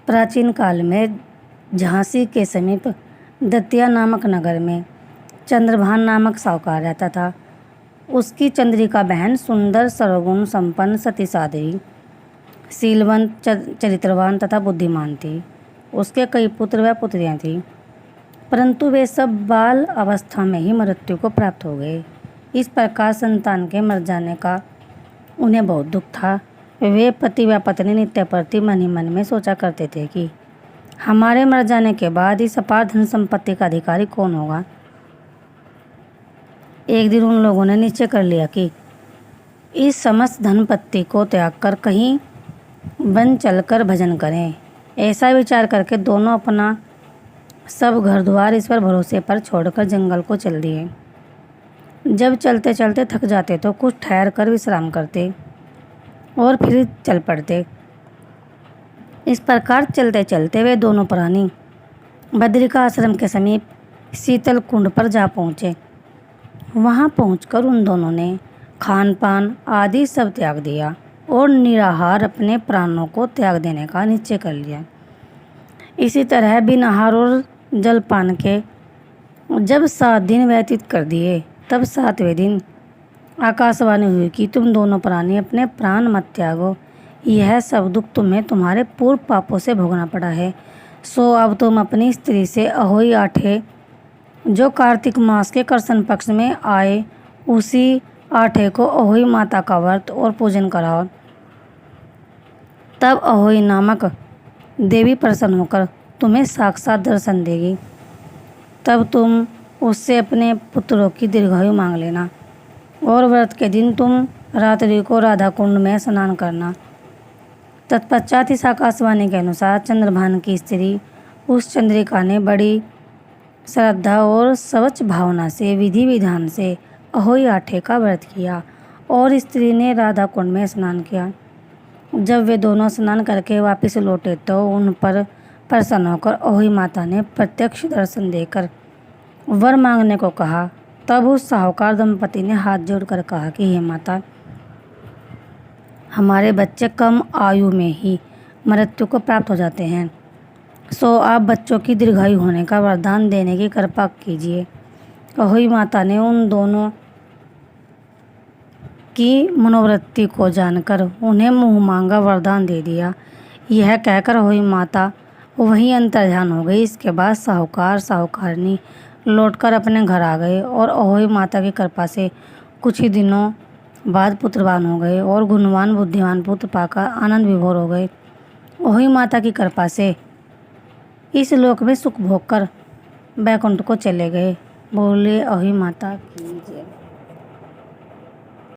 प्राचीन काल में झांसी के समीप दतिया नामक नगर में चंद्रभान नामक साहूकार रहता था। उसकी चंद्रिका बहन सुंदर, सर्वगुण संपन्न, सती साध्वी, शीलवंत, चरित्रवान तथा बुद्धिमान थी। उसके कई पुत्र व पुत्रियां थीं, परंतु वे सब बाल अवस्था में ही मृत्यु को प्राप्त हो गए। इस प्रकार संतान के मर जाने का उन्हें बहुत दुख था। वे पति व पत्नी नित्य प्रति मन ही मन में सोचा करते थे कि हमारे मर जाने के बाद इस अपार धन संपत्ति का अधिकारी कौन होगा। एक दिन उन लोगों ने निश्चय कर लिया कि इस समस्त धनपत्ति को त्याग कर कहीं वन चलकर भजन करें। ऐसा विचार करके दोनों अपना सब घर द्वार ईश्वर भरोसे पर छोड़कर जंगल को चल दिए। जब चलते चलते थक जाते तो कुछ ठहर कर विश्राम करते और फिर चल पड़ते। इस प्रकार चलते चलते वे दोनों प्राणी बद्रिका आश्रम के समीप शीतल कुंड पर जा पहुँचे। वहाँ पहुंचकर उन दोनों ने खान पान आदि सब त्याग दिया और निराहार अपने प्राणों को त्याग देने का निश्चय कर लिया। इसी तरह बिना आहार और जलपान के जब 7 दिन व्यतीत कर दिए, तब 7वें दिन आकाशवाणी हुई कि तुम दोनों प्राणी अपने प्राण मत त्यागो। यह सब दुख तुम्हें तुम्हारे पूर्व पापों से भोगना पड़ा है। सो अब तुम अपनी स्त्री से अहोई आठे जो कार्तिक मास के कृष्ण पक्ष में आए, उसी आठे को अहोई माता का व्रत और पूजन कराओ। तब अहोई नामक देवी प्रसन्न होकर तुम्हें साक्षात दर्शन देगी। तब तुम उससे अपने पुत्रों की दीर्घायु मांग लेना और व्रत के दिन तुम रात्रि को राधा कुंड में स्नान करना। तत्पश्चात इस आकाशवाणी के अनुसार चंद्रभान की स्त्री उस चंद्रिका ने बड़ी श्रद्धा और स्वच्छ भावना से विधि विधान से अहोई आठे का व्रत किया और स्त्री ने राधा कुंड में स्नान किया। जब वे दोनों स्नान करके वापस लौटे तो उन पर प्रसन्न होकर अहोई माता ने प्रत्यक्ष दर्शन देकर वर मांगने को कहा। तब उस साहूकार दंपति ने हाथ जोड़कर कहा कि हे माता, हमारे बच्चे कम आयु में ही मृत्यु को प्राप्त हो जाते हैं, सो आप बच्चों की दीर्घायु होने का वरदान देने की कृपा कीजिए। अहोई माता ने उन दोनों की मनोवृत्ति को जानकर उन्हें मुँह मांगा वरदान दे दिया। यह कहकर अहोई माता वहीं अंतर्ध्यान हो गई। इसके बाद साहूकार साहूकारनी लौटकर अपने घर आ गए और अहोई माता की कृपा से कुछ ही दिनों बाद पुत्रवान हो गए और गुणवान बुद्धिमान पुत्र पाकर आनंद विभोर हो गए। अहोई माता की कृपा से इस लोक में सुख भोग कर बैकुंठ को चले गए। बोले अहोई माता की जय।